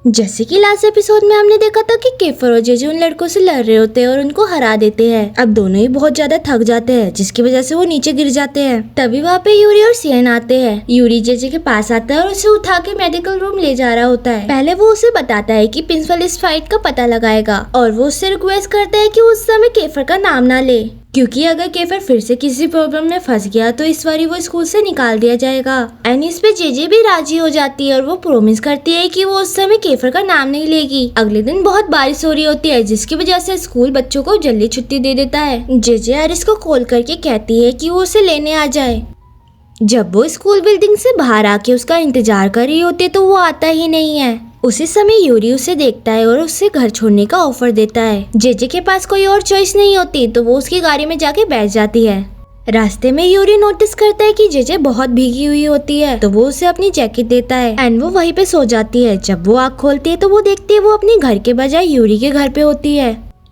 जैसे कि last episode में हमने देखा था कि केफर और जेजे उन लड़कों से लड़ रहे होते हैं और उनको हरा देते हैं। अब दोनों ही बहुत ज्यादा थक जाते हैं जिसकी वजह से वो नीचे गिर जाते हैं। तभी वहाँ पे यूरी और सियन आते हैं। यूरी जेजे के पास आता है और उसे उठा के मेडिकल रूम ले जा रहा होता है। पहले वो उसे बताता है कि प्रिंसिपल इस फाइट का पता लगाएगा और वो उससे रिक्वेस्ट करता है कि उस समय केफर का नाम ना ले, क्योंकि अगर केफर फिर से किसी प्रॉब्लम में फंस गया तो इस बारी वो स्कूल से निकाल दिया जाएगा। एंड इस पे जेजे भी राजी हो जाती है और वो प्रॉमिस करती है कि वो उस समय केफर का नाम नहीं लेगी। अगले दिन बहुत बारिश हो रही होती है जिसकी वजह से स्कूल बच्चों को जल्दी छुट्टी दे देता है। जेजे आरिस को कॉल करके कहती है कि वो उसे लेने आ जाए। जब वो स्कूल बिल्डिंग से बाहर आके उसका इंतजार कर रही होती है तो वो आता ही नहीं है। उसी समय यूरी उसे देखता है और उससे घर छोड़ने का ऑफर देता है। जेजे के पास कोई और चॉइस नहीं होती तो वो उसकी गाड़ी में जाके बैठ जाती है। रास्ते में यूरी नोटिस करता है कि जेजे बहुत भीगी हुई होती है तो वो उसे अपनी जैकेट देता है एंड वो वहीं पे सो जाती है। जब वो आँख खोलती है तो वो देखती है वो अपने घर के बजाय यूरी के घर पे होती है।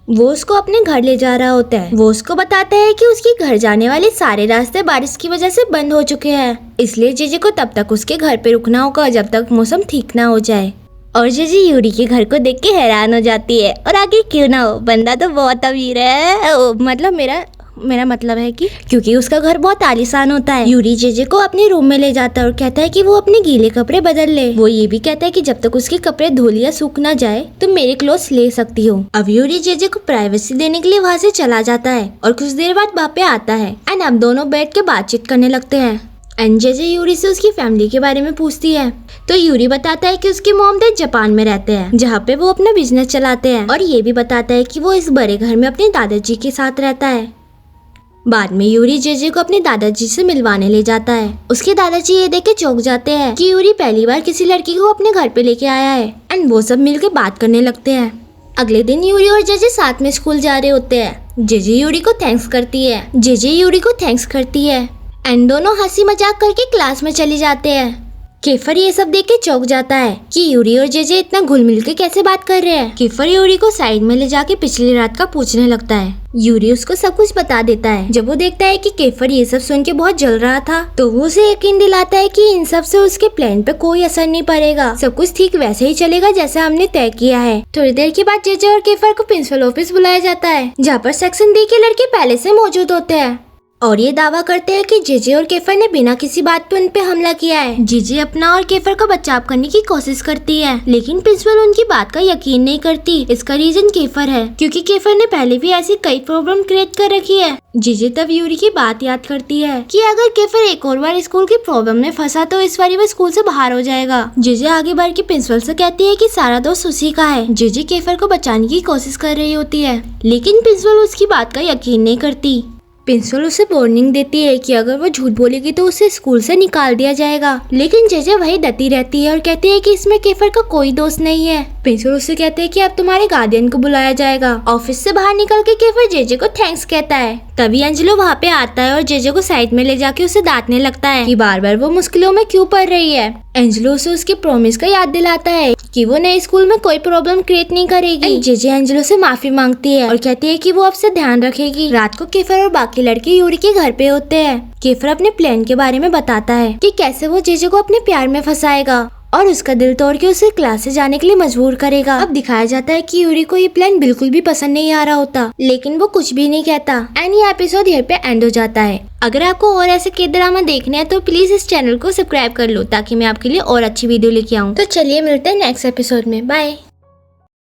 वो उसको अपने घर ले जा रहा होता है। वो उसको बताता है कि उसके घर जाने वाले सारे रास्ते बारिश की वजह से बंद हो चुके हैं, इसलिए जेजे को तब तक उसके घर पे रुकना होगा जब तक मौसम ठीक ना हो जाए। और जेजे यूरी के घर को देख के हैरान हो जाती है। और आगे क्यों ना हो, बंदा तो बहुत अमीर है। मतलब मेरा मतलब है कि क्योंकि उसका घर बहुत आलीशान होता है। यूरी जेजे को अपने रूम में ले जाता है और कहता है कि वो अपने गीले कपड़े बदल ले। वो ये भी कहता है कि जब तक उसके कपड़े धुल या सूख ना जाए तो मेरे क्लोथ्स ले सकती हो। अब यूरी जेजे को प्राइवेसी देने के लिए वहाँ से चला जाता है और कुछ देर बाद वहाँ पे आता है एंड अब दोनों बैठ के बातचीत करने लगते हैं। एंड जेजे यूरी से उसकी फैमिली के बारे में पूछती है तो यूरी बताता है कि उसके मॉम डैड जापान में रहते हैं जहाँ पे वो अपना बिजनेस चलाते हैं, और ये भी बताता है कि वो इस बड़े घर में अपने दादाजी के साथ रहता है। बाद में यूरी जेजे को अपने दादाजी से मिलवाने ले जाता है। उसके दादाजी ये देख के चौंक जाते हैं कि यूरी पहली बार किसी लड़की को अपने घर पे लेके आया है एंड वो सब मिलके बात करने लगते हैं। अगले दिन यूरी और जेजे साथ में स्कूल जा रहे होते हैं। जेजे यूरी को थैंक्स करती है एंड दोनों हंसी मजाक करके क्लास में चले जाते हैं। केफर ये सब देख के चौंक जाता है कि यूरी और जेजे इतना घुल मिल के कैसे बात कर रहे हैं। केफर यूरी को साइड में ले जाके पिछली रात का पूछने लगता है। यूरी उसको सब कुछ बता देता है। जब वो देखता है कि केफर ये सब सुन के बहुत जल रहा था तो वो उसे यकीन दिलाता है कि इन सब से उसके प्लान पे कोई असर नहीं पड़ेगा, सब कुछ ठीक वैसे ही चलेगा जैसा हमने तय किया है। थोड़ी देर के बाद जेजे और केफर को प्रिंसिपल ऑफिस बुलाया जाता है जहाँ पर सेक्शन डी के लड़के पहले से मौजूद होते हैं और ये दावा करते हैं कि जेजे और केफर ने बिना किसी बात पे उन पे हमला किया है। जेजे अपना और केफर का बचाव करने की कोशिश करती है लेकिन प्रिंसिपल उनकी बात का यकीन नहीं करती। इसका रीजन केफर है क्योंकि केफर ने पहले भी ऐसी कई प्रॉब्लम क्रिएट कर रखी है। जेजे तब यूरी की बात याद करती है कि अगर केफर एक और बार स्कूल की प्रॉब्लम में फंसा तो इस बार वो स्कूल से बाहर हो जाएगा। जेजे आगे बढ़ के प्रिंसिपल से कहती है कि सारा दोष उसी का है। जेजे केफर को बचाने की कोशिश कर रही होती है लेकिन प्रिंसिपल उसकी बात का यकीन नहीं करती। प्रिंसिपल उसे वार्निंग देती है कि अगर वो झूठ बोलेगी तो उसे स्कूल से निकाल दिया जाएगा, लेकिन जेजे वही डटी रहती है और कहती है कि इसमें केफर का कोई दोष नहीं है। प्रिंसिपल उससे कहते हैं कि अब तुम्हारे गार्डियन को बुलाया जाएगा। ऑफिस से बाहर निकल के केफर जेजे को थैंक्स कहता है। तभी एंजेलो वहाँ पे आता है और जेजे को साइड में ले जाके उसे डांटने लगता है कि बार बार वो मुश्किलों में क्यों पड़ रही है। एंजेलो उसे उसके प्रॉमिस का याद दिलाता है कि वो नए स्कूल में कोई प्रॉब्लम क्रिएट नहीं करेगी। जेजे एंजेलो से माफी मांगती है और कहती है कि वो अब से ध्यान रखेगी। रात को केफर और बाकी लड़के यूरी के घर पे होते हैं। केफर अपने प्लान के बारे में बताता है कि कैसे वो जेजे को अपने प्यार में फंसाएगा और उसका दिल तोड़ के उसे क्लास से जाने के लिए मजबूर करेगा। अब दिखाया जाता है कि यूरी को ये प्लान बिल्कुल भी पसंद नहीं आ रहा होता लेकिन वो कुछ भी नहीं कहता एंड ये एपिसोड यहाँ पे एंड हो जाता है। अगर आपको और ऐसे के ड्रामा देखने हैं तो प्लीज इस चैनल को सब्सक्राइब कर लो ताकि मैं आपके लिए और अच्छी वीडियो लेके आऊँ। तो चलिए मिलते हैं नेक्स्ट एपिसोड में। बाय।